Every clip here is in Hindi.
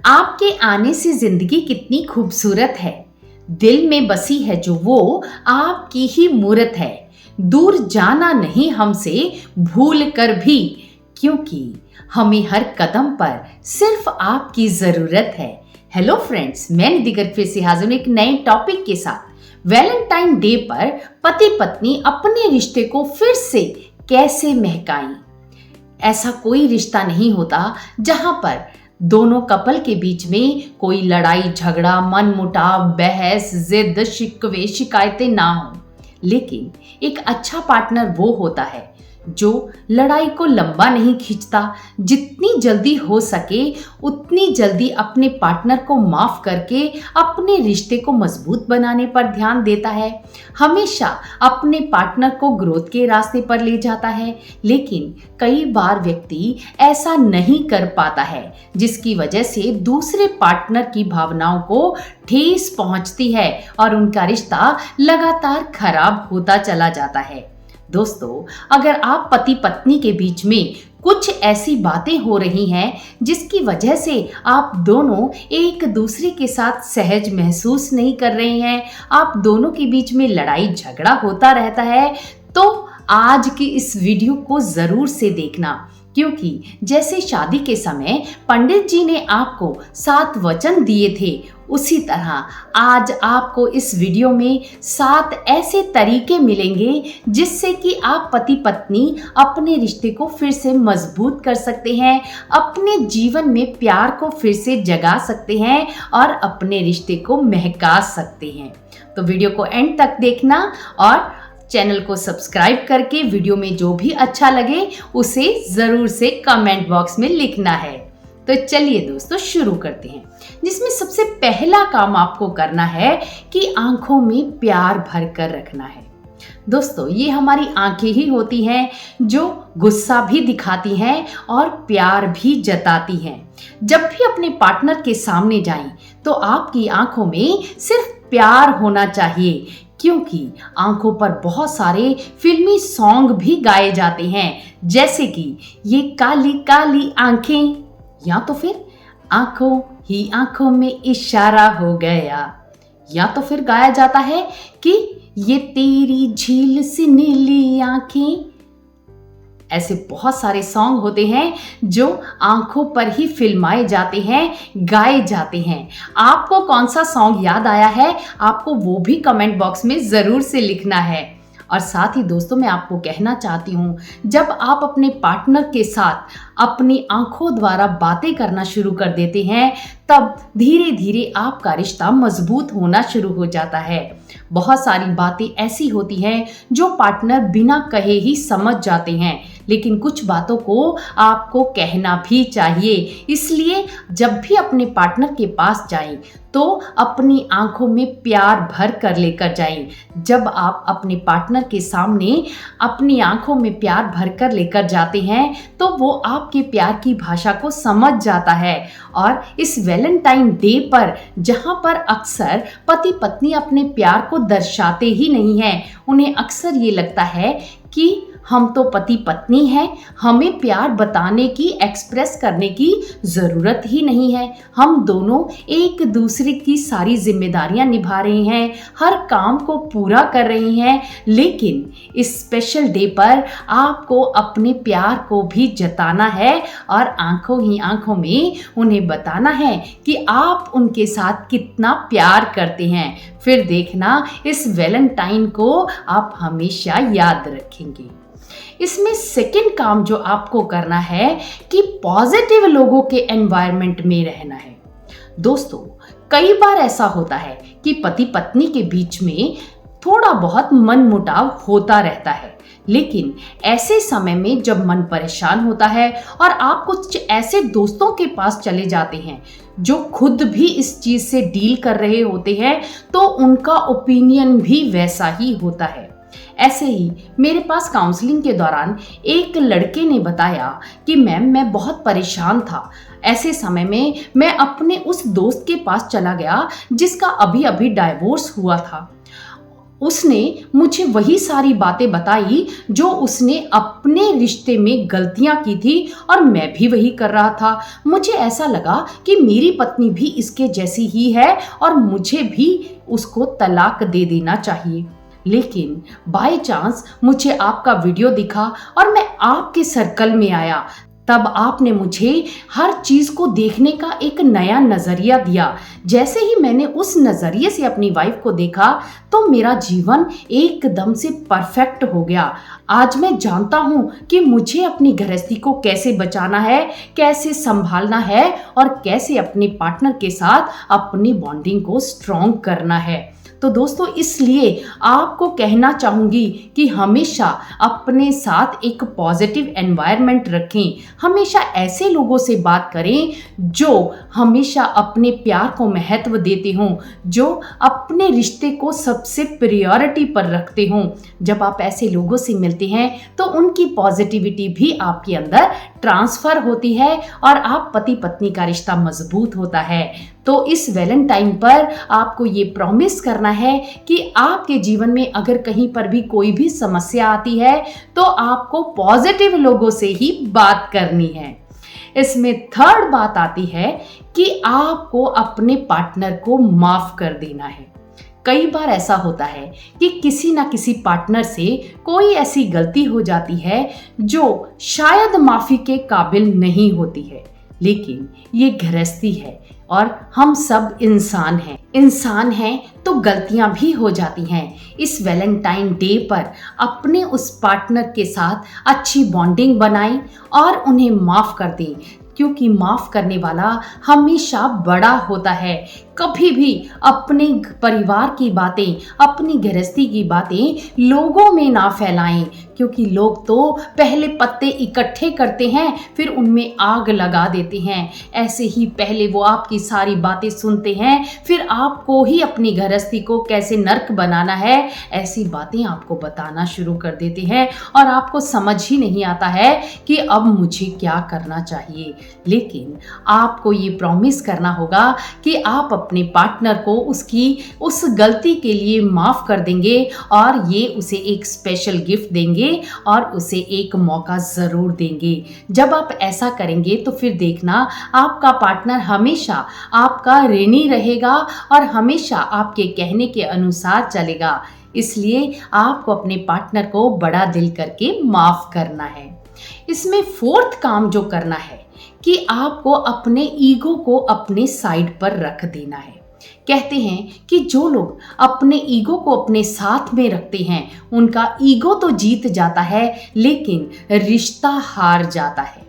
आपके आने से जिंदगी कितनी खूबसूरत है। दिल में बसी है जो वो आपकी ही मूरत है। दूर जाना नहीं हमसे भूल कर भी, क्योंकि हमें हर कदम पर सिर्फ आपकी जरूरत है। हेलो फ्रेंड्स, मैं निधि गर्ग फिर से हाजिर हूं एक नए टॉपिक के साथ। वैलेंटाइन डे पर पति पत्नी अपने रिश्ते को फिर से कैसे महकाएं। ऐसा कोई रिश्ता नहीं होता जहां पर दोनों कपल के बीच में कोई लड़ाई झगड़ा, मनमुटाव, बहस, जिद, शिकवे, शिकायतें ना हो। लेकिन एक अच्छा पार्टनर वो होता है जो लड़ाई को लंबा नहीं खींचता, जितनी जल्दी हो सके उतनी जल्दी अपने पार्टनर को माफ करके अपने रिश्ते को मजबूत बनाने पर ध्यान देता है। हमेशा अपने पार्टनर को ग्रोथ के रास्ते पर ले जाता है। लेकिन कई बार व्यक्ति ऐसा नहीं कर पाता है, जिसकी वजह से दूसरे पार्टनर की भावनाओं को ठेस पहुंचती है और उनका रिश्ता लगातार खराब होता चला जाता है। दोस्तों, अगर आप पति पत्नी के बीच में कुछ ऐसी बातें हो रही हैं जिसकी वजह से आप दोनों एक दूसरे के साथ सहज महसूस नहीं कर रहे हैं, आप दोनों के बीच में लड़ाई झगड़ा होता रहता है, तो आज की इस वीडियो को जरूर से देखना। क्योंकि जैसे शादी के समय पंडित जी ने आपको 7 वचन दिए थे, उसी तरह आज आपको इस वीडियो में 7 ऐसे तरीके मिलेंगे जिससे कि आप पति पत्नी अपने रिश्ते को फिर से मजबूत कर सकते हैं, अपने जीवन में प्यार को फिर से जगा सकते हैं और अपने रिश्ते को महका सकते हैं। तो वीडियो को एंड तक देखना और चैनल को सब्सक्राइब करके वीडियो में जो भी अच्छा लगे उसे जरूर से कमेंट बॉक्स में लिखना है। तो चलिए दोस्तों शुरू करते हैं, जिसमें सबसे पहला काम आपको करना है कि आंखों में प्यार भर कर रखना है। दोस्तों, ये हमारी आंखें ही होती हैं जो गुस्सा भी दिखाती हैं और प्यार भी जताती हैं। जब भी अपने पार्टनर के सामने जाएं तो आपकी आंखों में सिर्फ प्यार होना चाहिए, क्योंकि आंखों पर बहुत सारे फिल्मी सॉन्ग भी गाए जाते हैं, जैसे कि ये काली काली आंखें, या तो फिर आंखों ही आंखों में इशारा हो गया, या तो फिर गाया जाता है कि ये तेरी झील सी नीली आंखें। ऐसे बहुत सारे सॉन्ग होते हैं जो आंखों पर ही फिल्माए जाते हैं, गाए जाते हैं। आपको कौन सा सॉन्ग याद आया है, आपको वो भी कमेंट बॉक्स में जरूर से लिखना है। और साथ ही दोस्तों, मैं आपको कहना चाहती हूँ, जब आप अपने पार्टनर के साथ अपनी आंखों द्वारा बातें करना शुरू कर देते हैं, तब धीरे धीरे आपका रिश्ता मजबूत होना शुरू हो जाता है। बहुत सारी बातें ऐसी होती हैं जो पार्टनर बिना कहे ही समझ जाते हैं, लेकिन कुछ बातों को आपको कहना भी चाहिए। इसलिए जब भी अपने पार्टनर के पास जाएं तो अपनी आंखों में प्यार भर कर लेकर जाएं। जब आप अपने पार्टनर के सामने अपनी आंखों में प्यार भर कर लेकर जाते हैं तो वो आपके प्यार की भाषा को समझ जाता है। और इस वैलेंटाइन डे पर, जहां पर अक्सर पति पत्नी अपने प्यार को दर्शाते ही नहीं हैं, उन्हें अक्सर ये लगता है कि हम तो पति पत्नी हैं, हमें प्यार बताने की, एक्सप्रेस करने की ज़रूरत ही नहीं है। हम दोनों एक दूसरे की सारी जिम्मेदारियां निभा रहे हैं, हर काम को पूरा कर रहे हैं। लेकिन इस स्पेशल डे पर आपको अपने प्यार को भी जताना है और आंखों ही आंखों में उन्हें बताना है कि आप उनके साथ कितना प्यार करते हैं। फिर देखना, इस वैलेंटाइन को आप हमेशा याद रखेंगे। इसमें सेकंड काम जो आपको करना है कि पॉजिटिव लोगों के एनवायरनमेंट में रहना है। दोस्तों, कई बार ऐसा होता है कि पति पत्नी के बीच में थोड़ा बहुत मनमुटाव होता रहता है, लेकिन ऐसे समय में जब मन परेशान होता है और आप कुछ ऐसे दोस्तों के पास चले जाते हैं जो खुद भी इस चीज से डील कर रहे होते हैं, तो उनका ओपिनियन भी वैसा ही होता है। ऐसे ही मेरे पास काउंसलिंग के दौरान एक लड़के ने बताया कि मैम, मैं बहुत परेशान था। ऐसे समय में मैं अपने उस दोस्त के पास चला गया जिसका अभी अभी डाइवोर्स हुआ था। उसने मुझे वही सारी बातें बताई जो उसने अपने रिश्ते में गलतियां की थी और मैं भी वही कर रहा था। मुझे ऐसा लगा कि मेरी पत्नी भी इसके जैसी ही है और मुझे भी उसको तलाक दे देना चाहिए। लेकिन बाय चांस मुझे आपका वीडियो दिखा और मैं आपके सर्कल में आया। तब आपने मुझे हर चीज को देखने का एक नया नजरिया दिया। जैसे ही मैंने उस नजरिए से अपनी वाइफ को देखा तो मेरा जीवन एकदम से परफेक्ट हो गया। आज मैं जानता हूँ कि मुझे अपनी गृहस्थी को कैसे बचाना है, कैसे संभालना है और कैसे अपने पार्टनर के साथ अपनी बॉन्डिंग को स्ट्रॉन्ग करना है। तो दोस्तों, इसलिए आपको कहना चाहूंगी कि हमेशा अपने साथ एक पॉजिटिव एनवायरनमेंट रखें। हमेशा ऐसे लोगों से बात करें जो हमेशा अपने प्यार को महत्व देते हों, जो अपने रिश्ते को सबसे प्रायोरिटी पर रखते हों। जब आप ऐसे लोगों से मिलते हैं तो उनकी पॉजिटिविटी भी आपके अंदर ट्रांसफर होती है और आप पति पत्नी का रिश्ता मजबूत होता है। तो इस वैलेंटाइन पर आपको ये प्रॉमिस करना है कि आपके जीवन में अगर कहीं पर भी कोई भी समस्या आती है तो आपको पॉजिटिव लोगों से ही बात करनी है। इसमें थर्ड बात आती है कि आपको अपने पार्टनर को माफ कर देना है। कई बार ऐसा होता है कि किसी ना किसी पार्टनर से कोई ऐसी गलती हो जाती है जो शायद माफी के काबिल नहीं होती है, लेकिन ये गृहस्थी है और हम सब इंसान हैं तो गलतियां भी हो जाती हैं। इस वैलेंटाइन डे पर अपने उस पार्टनर के साथ अच्छी बॉन्डिंग बनाएं और उन्हें माफ कर दें, क्योंकि माफ करने वाला हमेशा बड़ा होता है। कभी भी अपने परिवार की बातें, अपनी गृहस्थी की बातें लोगों में ना फैलाएं, क्योंकि लोग तो पहले पत्ते इकट्ठे करते हैं फिर उनमें आग लगा देते हैं। ऐसे ही पहले वो आपकी सारी बातें सुनते हैं, फिर आपको ही अपनी गृहस्थी को कैसे नर्क बनाना है ऐसी बातें आपको बताना शुरू कर देते हैं और आपको समझ ही नहीं आता है कि अब मुझे क्या करना चाहिए। लेकिन आपको ये प्रॉमिस करना होगा कि आप अपने पार्टनर को उसकी उस गलती के लिए माफ कर देंगे और ये उसे एक स्पेशल गिफ्ट देंगे और उसे एक मौका जरूर देंगे। जब आप ऐसा करेंगे तो फिर देखना आपका पार्टनर हमेशा आपका ऋणी रहेगा और हमेशा आपके कहने के अनुसार चलेगा। इसलिए आपको अपने पार्टनर को बड़ा दिल करके माफ करना है। इसमें फोर्थ काम जो करना है कि आपको अपने ईगो को अपने साइड पर रख देना है। कहते हैं कि जो लोग अपने ईगो को अपने साथ में रखते हैं उनका ईगो तो जीत जाता है लेकिन रिश्ता हार जाता है।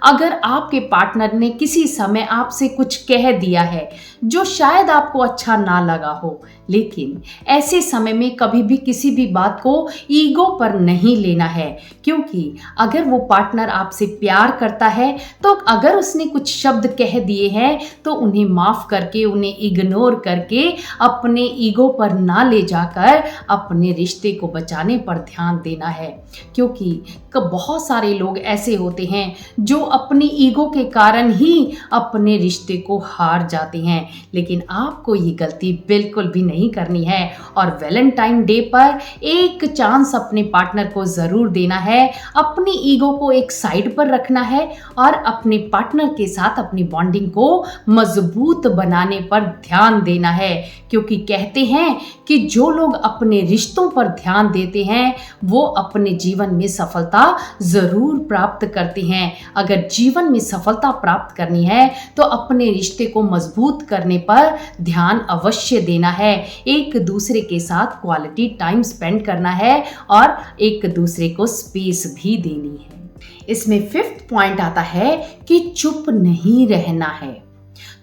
अगर आपके पार्टनर ने किसी समय आपसे कुछ कह दिया है जो शायद आपको अच्छा ना लगा हो, लेकिन ऐसे समय में कभी भी किसी भी बात को ईगो पर नहीं लेना है, क्योंकि अगर वो पार्टनर आपसे प्यार करता है तो अगर उसने कुछ शब्द कह दिए हैं तो उन्हें माफ करके, उन्हें इग्नोर करके अपने ईगो पर ना ले जाकर अपने रिश्ते को बचाने पर ध्यान देना है। क्योंकि बहुत सारे लोग ऐसे होते हैं जो अपनी ईगो के कारण ही अपने रिश्ते को हार जाते हैं, लेकिन आपको ये गलती बिल्कुल भी नहीं करनी है और वैलेंटाइन डे पर एक चांस अपने पार्टनर को जरूर देना है। अपनी ईगो को एक साइड पर रखना है और अपने पार्टनर के साथ अपनी बॉन्डिंग को मजबूत बनाने पर ध्यान देना है, क्योंकि कहते हैं कि जो लोग अपने रिश्तों पर ध्यान देते हैं वो अपने जीवन में सफलता जरूर प्राप्त करते हैं। अगर जीवन में सफलता प्राप्त करनी है तो अपने रिश्ते को मजबूत करने पर ध्यान अवश्य देना है। एक दूसरे के साथ क्वालिटी टाइम स्पेंड करना है और एक दूसरे को स्पेस भी देनी है। इसमें फिफ्थ पॉइंट आता है कि चुप नहीं रहना है।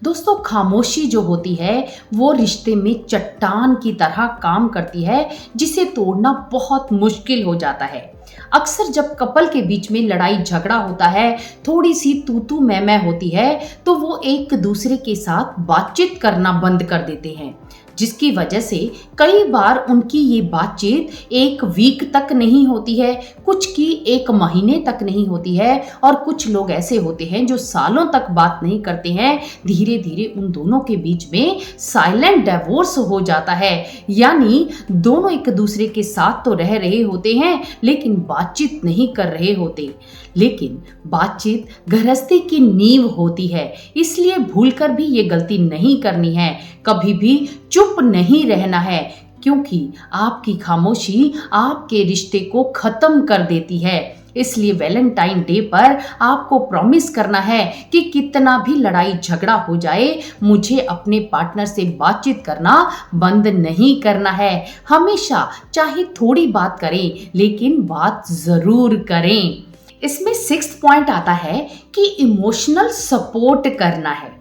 दोस्तों, खामोशी जो होती है वो रिश्ते में चट्टान की तरह काम करती है, जिसे तोड़ना बहुत मुश्किल हो जाता है। अक्सर जब कपल के बीच में लड़ाई झगड़ा होता है, थोड़ी सी तू तू मैं होती है, तो वो एक दूसरे के साथ बातचीत करना बंद कर देते हैं। जिसकी वजह से कई बार उनकी ये बातचीत एक वीक तक नहीं होती है, कुछ की एक महीने तक नहीं होती है और कुछ लोग ऐसे होते हैं जो सालों तक बात नहीं करते हैं। धीरे धीरे उन दोनों के बीच में साइलेंट डिवोर्स हो जाता है, यानी दोनों एक दूसरे के साथ तो रह रहे होते हैं लेकिन बातचीत नहीं कर रहे होते। लेकिन बातचीत गृहस्थी की नींव होती है, इसलिए भूलकर भी ये गलती नहीं करनी है, कभी भी चुप नहीं रहना है, क्योंकि आपकी खामोशी आपके रिश्ते को खत्म कर देती है। इसलिए वैलेंटाइन डे पर आपको प्रॉमिस करना है कि कितना भी लड़ाई झगड़ा हो जाए, मुझे अपने पार्टनर से बातचीत करना बंद नहीं करना है। हमेशा चाहे थोड़ी बात करें लेकिन बात जरूर करें। इसमें 6th पॉइंट आता है कि इमोशनल सपोर्ट करना है।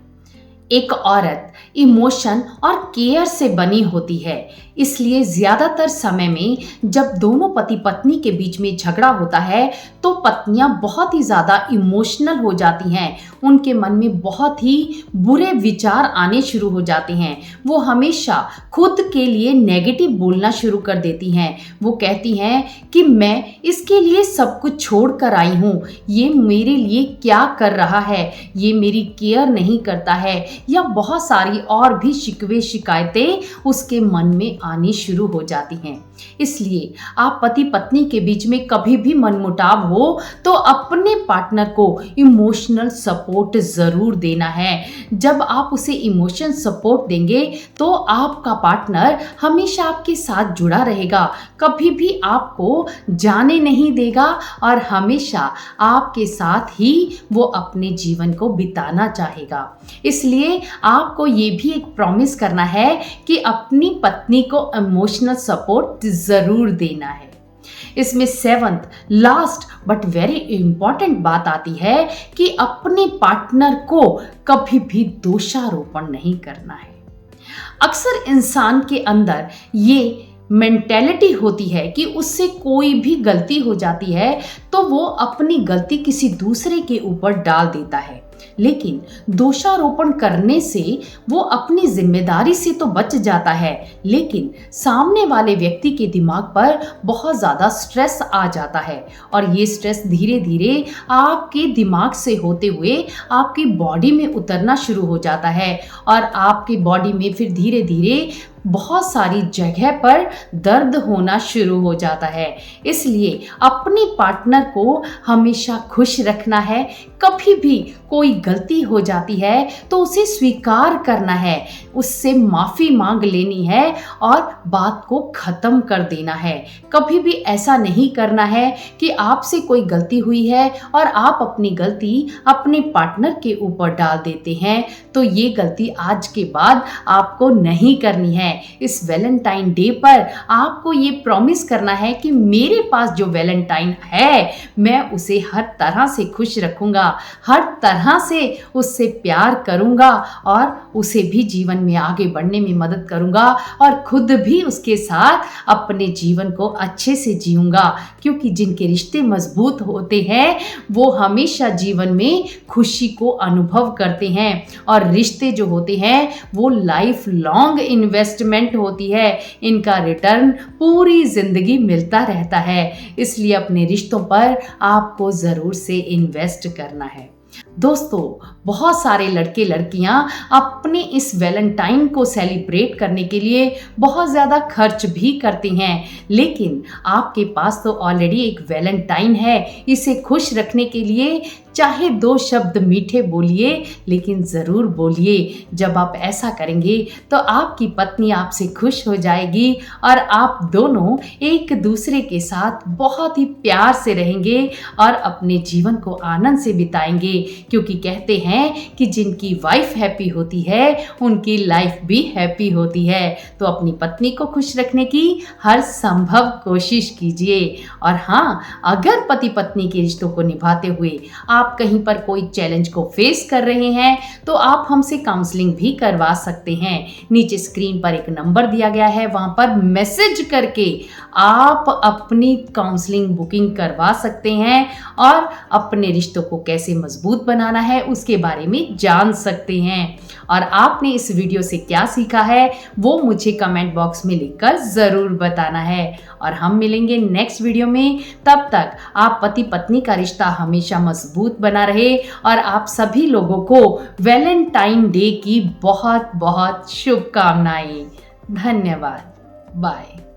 एक औरत इमोशन और केयर से बनी होती है, इसलिए ज्यादातर समय में जब दोनों पति पत्नी के बीच में झगड़ा होता है तो पत्नियां बहुत ही ज्यादा इमोशनल हो जाती हैं, उनके मन में बहुत ही बुरे विचार आने शुरू हो जाते हैं। वो हमेशा खुद के लिए नेगेटिव बोलना शुरू कर देती हैं। वो कहती हैं कि मैं इसके लिए सब कुछ छोड़ कर आई हूँ, ये मेरे लिए क्या कर रहा है, ये मेरी केयर नहीं करता है, या बहुत सारी और भी शिकवे शिकायतें उसके मन में आनी शुरू हो जाती हैं। इसलिए आप पति पत्नी के बीच में कभी भी मनमुटाव हो तो अपने पार्टनर को इमोशनल सपोर्ट जरूर देना है। जब आप उसे इमोशन सपोर्ट देंगे तो आपका पार्टनर हमेशा आपके साथ जुड़ा रहेगा, कभी भी आपको जाने नहीं देगा और हमेशा आपके साथ ही वो अपने जीवन को बिताना चाहेगा। इसलिए आपको ये भी एक प्रॉमिस करना है कि अपनी पत्नी को इमोशनल सपोर्ट जरूर देना है। इसमें 7th last but very important बात आती है कि अपने पार्टनर को कभी भी दोषारोपण नहीं करना है। अक्सर इंसान के अंदर ये मेंटेलिटी होती है कि उससे कोई भी गलती हो जाती है तो वो अपनी गलती किसी दूसरे के ऊपर डाल देता है, लेकिन दोषारोपण करने से वो अपनी जिम्मेदारी से तो बच जाता है, लेकिन सामने वाले व्यक्ति के दिमाग पर बहुत ज़्यादा स्ट्रेस आ जाता है और ये स्ट्रेस धीरे धीरे आपके दिमाग से होते हुए आपकी बॉडी में उतरना शुरू हो जाता है और आपकी बॉडी में फिर धीरे धीरे बहुत सारी जगह पर दर्द होना शुरू हो जाता है। इसलिए अपने पार्टनर को हमेशा खुश रखना है। कभी भी कोई गलती हो जाती है तो उसे स्वीकार करना है, उससे माफ़ी मांग लेनी है और बात को ख़त्म कर देना है। कभी भी ऐसा नहीं करना है कि आपसे कोई गलती हुई है और आप अपनी गलती अपने पार्टनर के ऊपर डाल देते हैं, तो ये गलती आज के बाद आपको नहीं करनी है। इस वैलेंटाइन डे पर आपको ये प्रॉमिस करना है कि मेरे पास जो वैलेंटाइन है मैं उसे हर तरह से खुश रखूंगा, हर तरह से उससे प्यार करूंगा और उसे भी जीवन में आगे बढ़ने में मदद करूंगा और खुद भी उसके साथ अपने जीवन को अच्छे से जीऊंगा, क्योंकि जिनके रिश्ते मजबूत होते हैं वो हमेशा जीवन में खुशी को अनुभव करते हैं और रिश्ते जो होते हैं वो लाइफ लॉन्ग इन्वेस्टमेंट होती है, इनका रिटर्न पूरी जिंदगी मिलता रहता है। इसलिए अपने रिश्तों पर आपको ज़रूर से इन्वेस्ट करना है। दोस्तों, बहुत सारे लड़के लड़कियां अपने इस वैलेंटाइन को सेलिब्रेट करने के लिए बहुत ज़्यादा खर्च भी करती हैं, लेकिन आपके पास तो ऑलरेडी एक वैलेंटाइन है। इसे खुश रखने के लिए चाहे 2 शब्द मीठे बोलिए, लेकिन ज़रूर बोलिए। जब आप ऐसा करेंगे तो आपकी पत्नी आपसे खुश हो जाएगी और आप दोनों एक दूसरे के साथ बहुत ही प्यार से रहेंगे और अपने जीवन को आनंद से बिताएंगे, क्योंकि कहते हैं कि जिनकी वाइफ हैप्पी होती है उनकी लाइफ भी हैप्पी होती है। तो अपनी पत्नी को खुश रखने की हर संभव कोशिश कीजिए। और हाँ, अगर पति पत्नी के रिश्तों को निभाते हुए आप कहीं पर कोई चैलेंज को फेस कर रहे हैं तो आप हमसे काउंसलिंग भी करवा सकते हैं। नीचे स्क्रीन पर एक नंबर दिया गया है, वहां पर मैसेज करके आप अपनी काउंसलिंग बुकिंग करवा सकते हैं और अपने रिश्तों को कैसे मजबूत बनाना है उसके बारे में जान सकते हैं। और आपने इस वीडियो से क्या सीखा है वो मुझे कमेंट बॉक्स में लिखकर ज़रूर बताना है। और हम मिलेंगे नेक्स्ट वीडियो में। तब तक आप पति पत्नी का रिश्ता हमेशा मजबूत बना रहे और आप सभी लोगों को वैलेंटाइन डे की बहुत बहुत शुभकामनाएं। धन्यवाद। बाय।